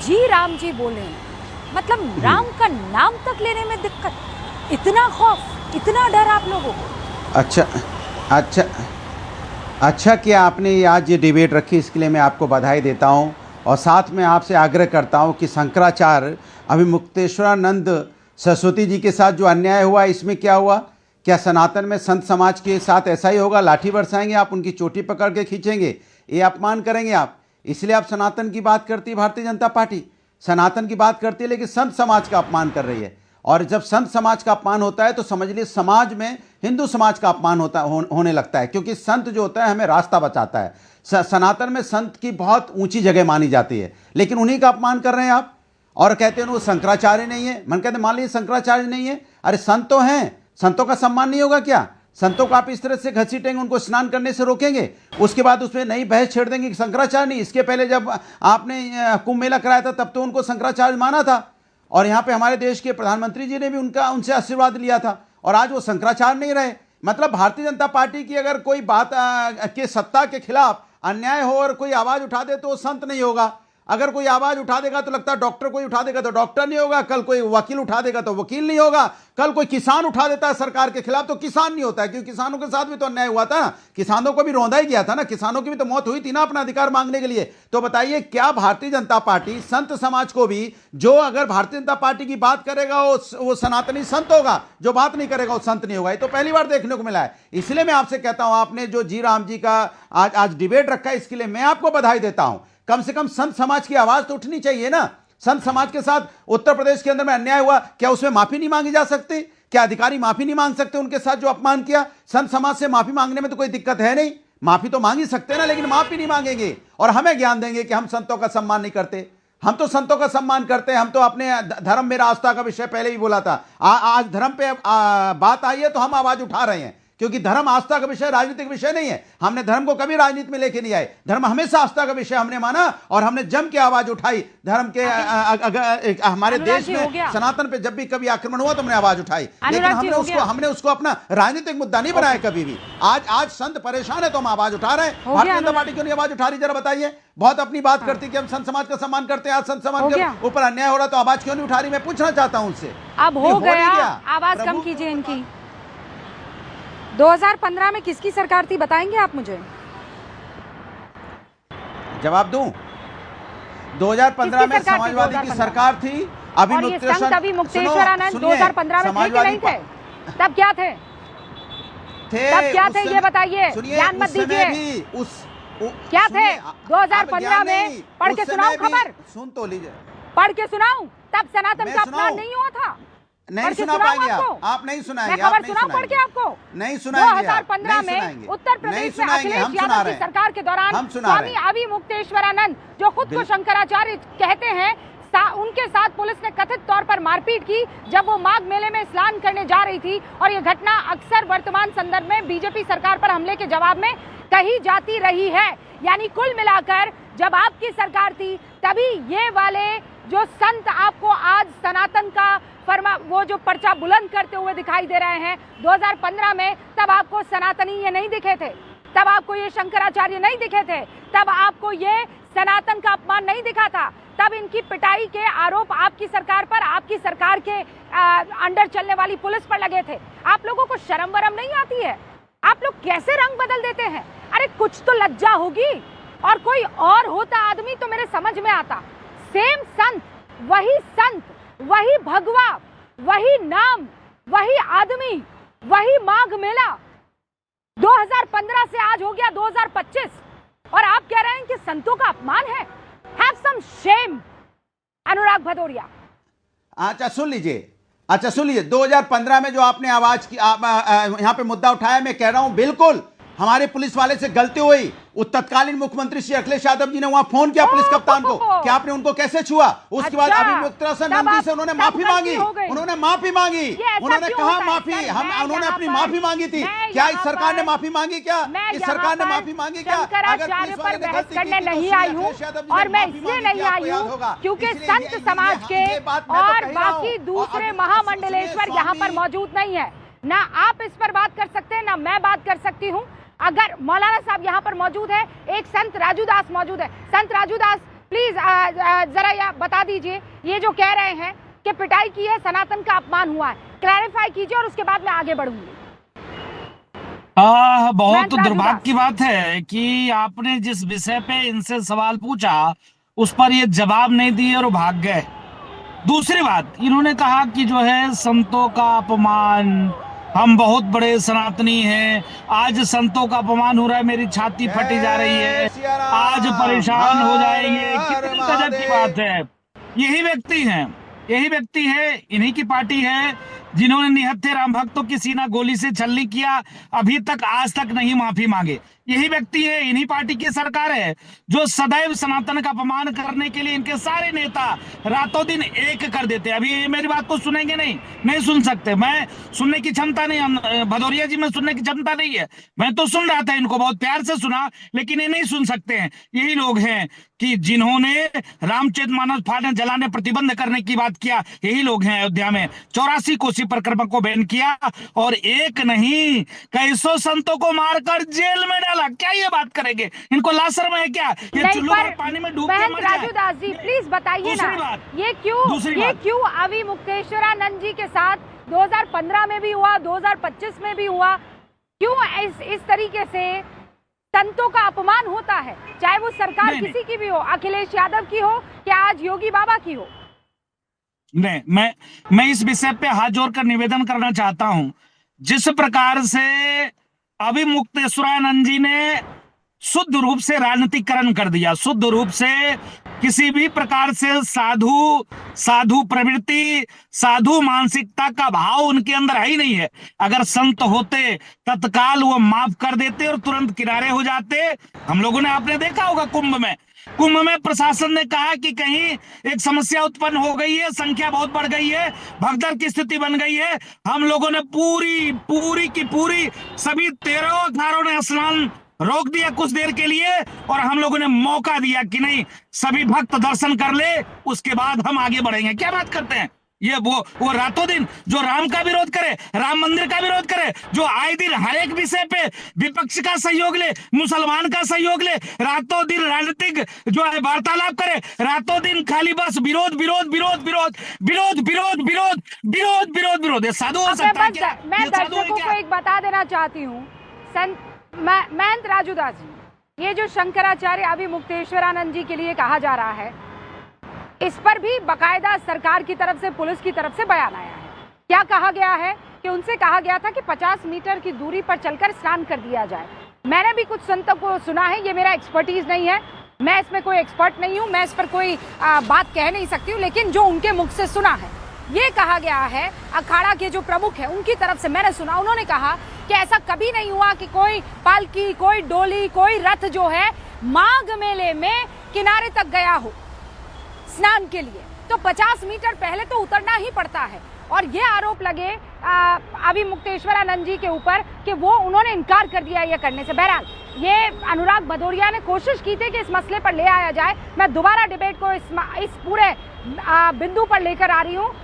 जी राम जी बोले, मतलब राम का नाम तक लेने में दिक्कत, इतना खौफ, इतना डर आप लोगों को। अच्छा किया आपने ये आज ये डिबेट रखी, इसके लिए मैं आपको बधाई देता हूँ। और साथ में आपसे आग्रह करता हूँ कि शंकराचार्य अभिमुक्तेश्वरानंद सरस्वती जी के साथ जो अन्याय हुआ, इसमें क्या हुआ? क्या सनातन में संत समाज के साथ ऐसा ही होगा? लाठी बरसाएंगे आप, उनकी चोटी पकड़ के खींचेंगे, ये अपमान करेंगे आप? इसलिए आप सनातन की बात करती है भारतीय जनता पार्टी, सनातन की बात करती है, लेकिन संत समाज का अपमान कर रही है। और जब संत समाज का अपमान होता है तो समझ लीजिए समाज में हिंदू समाज का अपमान होने लगता है, क्योंकि संत जो होता है हमें रास्ता बचाता है। सनातन में संत की बहुत ऊंची जगह मानी जाती है, लेकिन उन्हीं का अपमान कर रहे हैं आप और कहते हैं वो शंकराचार्य नहीं है। मन कहते मान लीजिए शंकराचार्य नहीं है, अरे संत तो हैं, संतों का सम्मान नहीं होगा क्या? संतों को आप इस तरह से घसीटेंगे, उनको स्नान करने से रोकेंगे, उसके बाद उसमें नई बहस छेड़ देंगे कि शंकराचार्य नहीं। इसके पहले जब आपने कुंभ मेला कराया था तब तो उनको शंकराचार्य माना था, और यहाँ पे हमारे देश के प्रधानमंत्री जी ने भी उनसे आशीर्वाद लिया था, और आज वो शंकराचार्य नहीं रहे। मतलब भारतीय जनता पार्टी की अगर कोई बात के सत्ता के खिलाफ अन्याय हो और कोई आवाज उठा दे तो वो संत नहीं होगा। अगर कोई आवाज उठा देगा तो लगता है डॉक्टर, कोई उठा देगा तो डॉक्टर नहीं होगा, कल कोई वकील उठा देगा तो वकील नहीं होगा, कल कोई किसान उठा देता है सरकार के खिलाफ तो किसान नहीं होता है, क्योंकि किसानों के साथ भी तो अन्याय हुआ था ना, किसानों को भी रौंदा ही गया था ना, किसानों की भी तो मौत हुई थी ना अपना अधिकार मांगने के लिए। तो बताइए क्या भारतीय जनता पार्टी संत समाज को भी, जो अगर भारतीय जनता पार्टी की बात करेगा वो सनातनी संत होगा, जो बात नहीं करेगा वो संत नहीं होगा? ये तो पहली बार देखने को मिला है। इसलिए मैं आपसे कहता हूं, आपने जो जी राम जी का आज डिबेट रखा है, इसके लिए मैं आपको बधाई देता हूं। कम से कम संत समाज की आवाज तो उठनी चाहिए ना। संत समाज के साथ उत्तर प्रदेश के अंदर में अन्याय हुआ, क्या उसमें माफी नहीं मांगी जा सकती? क्या अधिकारी माफी नहीं मांग सकते उनके साथ जो अपमान किया? संत समाज से माफी मांगने में तो कोई दिक्कत है नहीं, माफी तो मांग ही सकते हैं ना, लेकिन माफी नहीं मांगेंगे और हमें ज्ञान देंगे कि हम संतों का सम्मान नहीं करते। हम तो संतों का सम्मान करते हैं, हम तो अपने धर्म मेरा आस्था का विषय पहले ही बोला था। आज धर्म पे बात आई है तो हम आवाज उठा रहे हैं, क्योंकि धर्म आस्था का विषय राजनीतिक विषय नहीं है। हमने धर्म को कभी राजनीति में लेके नहीं आए, धर्म हमेशा आस्था का विषय हमने माना और हमने जम के आवाज उठाई। धर्म के हमारे देश में सनातन पे जब भी कभी आक्रमण हुआ तो हमने आवाज उठाई, लेकिन हमने उसको अपना राजनीतिक मुद्दा नहीं बनाया कभी भी। आज संत परेशान है तो हम आवाज उठा रहे हैं। भारतीय जनता पार्टी क्यों नहीं आवाज उठा रही, जरा बताइए। बहुत अपनी बात करती कि हम संत समाज का सम्मान करते हैं, आज संत समाज के ऊपर अन्याय हो रहा तो आवाज क्यों नहीं उठा रही? मैं पूछना चाहता हूं उनसे। अब हो गया, आवाज कम कीजिए इनकी। 2015 में किसकी सरकार थी बताएंगे आप मुझे? जवाब दूं? 2015 में समाजवादी की सरकार थी। अभिमुक्तेश्वरानंद 2015 में थे कि नहीं थे? तब क्या थे? तब क्या थे ये बताइए, ज्ञान मत दीजिए। क्या थे 2015 में? पढ़ के सुनाऊं खबर? सुन तो लीजिए, पढ़ के सुनाऊं? तब सनातन का अपमान नहीं हुआ था। नहीं सुना पाएंगे आप नहीं सुनाएंगे। मैं खबर सुनाऊं पढ़ के आपको? नहीं सुनाएंगे। 2015 में उत्तर प्रदेश में अखिलेश यादव की सरकार के दौरान स्वामी अभिमुक्तेश्वरानंद, जो खुद को शंकराचार्य कहते हैं, उनके साथ पुलिस ने कथित तौर पर मारपीट की जब वो माघ मेले में स्नान करने जा रही थी। और ये घटना अक्सर वर्तमान संदर्भ में बीजेपी सरकार पर हमले के जवाब में कही जाती रही है। यानी कुल मिलाकर जब आपकी सरकार थी तभी ये वाले जो संत आपको आज सनातन का वो जो पर्चा बुलंद करते हुए दिखाई दे रहे हैं, 2015 में तब आपको सनातनी ये नहीं दिखे थे, तब आपको ये शंकराचार्य नहीं दिखे थे, तब आपको ये सनातन का अपमान नहीं दिखा था, तब इनकी पिटाई के आरोप आपकी सरकार पर, आपकी सरकार के अंडर चलने वाली पुलिस पर लगे थे। आप लोगों को शर्म वरम नहीं आती है? आप लोग कैसे रंग बदल देते हैं? अरे कुछ तो लज्जा होगी, और कोई और होता आदमी तो मेरे समझ में आता। सेम संत, वही भगवा, वही नाम, वही आदमी, वही माघ मेला। 2015 से आज हो गया 2025 और आप कह रहे हैं कि संतों का अपमान है। हैव सम शेम अनुराग भदौरिया। अच्छा सुन लीजिए 2015 में जो आपने आवाज की यहाँ पे मुद्दा उठाया, मैं कह रहा हूं बिल्कुल हमारे पुलिस वाले से गलती हुई। तत्कालीन मुख्यमंत्री श्री अखिलेश यादव जी ने वहां फोन किया पुलिस कप्तान को कि आपने उनको कैसे छुआ। उसके बाद अभिमुक्तेश्वरानंद जी से उन्होंने माफी मांगी, उन्होंने कहा माफी, उन्होंने अपनी माफी मांगी थी। क्या इस सरकार ने माफी मांगी? क्या इस सरकार ने माफी मांगी? क्या अगर पुलिस वाले ने गलती की नहीं आई हूँ, और मैं इसलिए नहीं आई हूँ क्योंकि संत समाज के और बाकी दूसरे महामंडलेश्वर यहाँ पर मौजूद नहीं है। ना आप इस पर बात कर सकते हैं, ना मैं बात कर सकती हूँ। अगर मौलाना साहब यहाँ पर मौजूद है, एक संत राजू दास मौजूद है। संत राजू दास, प्लीज जरा यह बता दीजिए, ये जो कह रहे हैं कि पिटाई की है, सनातन का अपमान हुआ है, क्लैरिफाई कीजिए और उसके बाद मैं आगे बढ़ूंगी। बहुत दुर्भाग्य की बात है कि आपने जिस विषय पे इनसे सवाल पूछा उस पर ये जवाब नहीं दिए और भाग गए। दूसरी बात, इन्होंने कहा कि जो है संतों का अपमान, हम बहुत बड़े सनातनी हैं, आज संतों का अपमान हो रहा है, मेरी छाती फटी जा रही है, आज परेशान हो जाएंगे। कितनी गजब की बात है। यही व्यक्ति है, इन्हीं की पार्टी है जिन्होंने निहत्थे राम भक्तों की सीना गोली से छलनी किया, अभी तक आज तक नहीं माफी मांगे। यही व्यक्ति है, इन्हीं पार्टी की सरकार है जो सदैव सनातन का अपमान करने के लिए इनके सारे नेता रातों दिन एक कर देते हैं। अभी मेरी बात को सुनेंगे नहीं सुन सकते, मैं सुनने की क्षमता नहीं, भदौरिया जी में सुनने की क्षमता नहीं है। मैं तो सुन रहा था, इनको बहुत प्यार से सुना, लेकिन ये नहीं सुन सकते हैं। यही लोग हैं कि जिन्होंने रामचरितमानस फाड़ने जलाने प्रतिबंध करने की बात किया। यही लोग हैं अयोध्या में 84 कोसी परिक्रमा को बैन किया और एक नहीं कईसों संतों को मारकर जेल में डाला। क्या ये बात करेंगे? इनको लाशर्म है क्या? ये चुल्लू और पानी में डूब के मर जाए। राजू दास जी प्लीज बताइए ना, ये क्यों अभी मुक्तेश्वरानंद जी के साथ 2015 में भी हुआ, 2025 में भी हुआ, क्यों इस तरीके से संतों का अपमान होता है, चाहे वो सरकार किसी की भी हो, अखिलेश यादव की हो या आज योगी बाबा की हो? नहीं, मैं इस विषय पे हाथ जोड़कर निवेदन करना चाहता हूं। जिस प्रकार से अभी मुक्तेश्वरानंद जी ने शुद्ध रूप से राजनीतिकरण कर दिया, शुद्ध रूप से किसी भी प्रकार से साधु प्रवृत्ति, साधु मानसिकता का भाव उनके अंदर है ही नहीं है। अगर संत होते तत्काल वो माफ कर देते और तुरंत किनारे हो जाते। हम लोगों ने, आपने देखा होगा कुंभ में प्रशासन ने कहा कि कहीं एक समस्या उत्पन्न हो गई है, संख्या बहुत बढ़ गई है, भगदड़ की स्थिति बन गई है। हम लोगों ने पूरी की पूरी सभी 13 अखाड़ों ने स्नान रोक दिया कुछ देर के लिए और हम लोगों ने मौका दिया कि नहीं, सभी भक्त दर्शन कर ले, उसके बाद हम आगे बढ़ेंगे। क्या बात करते हैं ये? वो रातों दिन जो राम का विरोध करे, राम मंदिर का विरोध करे, जो आए दिन हर एक विषय पे विपक्ष का सहयोग ले, मुसलमान का सहयोग ले, रातों दिन राजनीतिक जो है वार्तालाप करे, रातों दिन खाली बस विरोध, ये साधु हो सकता है क्या? मैं दर्शकों को एक बता देना चाहती हूँ, महंत राजू दास जी, ये जो शंकराचार्य अभी मुक्तेश्वरानंद जी के लिए कहा जा रहा है, इस पर भी बकायदा सरकार की तरफ से, पुलिस की तरफ से बयान आया है। क्या कहा गया है कि उनसे कहा गया था कि 50 मीटर की दूरी पर चलकर स्नान कर दिया जाए। मैंने भी कुछ संतों को सुना है, ये मेरा एक्सपर्टीज नहीं है, मैं इसमें कोई एक्सपर्ट नहीं हूं, मैं इस पर कोई बात कह नहीं सकती हूँ, लेकिन जो उनके मुख से सुना है, ये कहा गया है, अखाड़ा के जो प्रमुख है उनकी तरफ से मैंने सुना, उन्होंने कहा कि ऐसा कभी नहीं हुआ कि कोई पालकी, कोई डोली, कोई रथ जो है माघ मेले में किनारे तक गया हो स्नान के लिए। तो 50 मीटर पहले तो उतरना ही पड़ता है। और ये आरोप लगे अभी मुक्तेश्वरानंद जी के ऊपर कि उन्होंने इनकार कर दिया ये करने से। बहरहाल ये अनुराग भदौरिया ने कोशिश की थी कि इस मसले पर ले आया जाए। मैं दोबारा डिबेट को इस पूरे बिंदु पर लेकर आ रही हूँ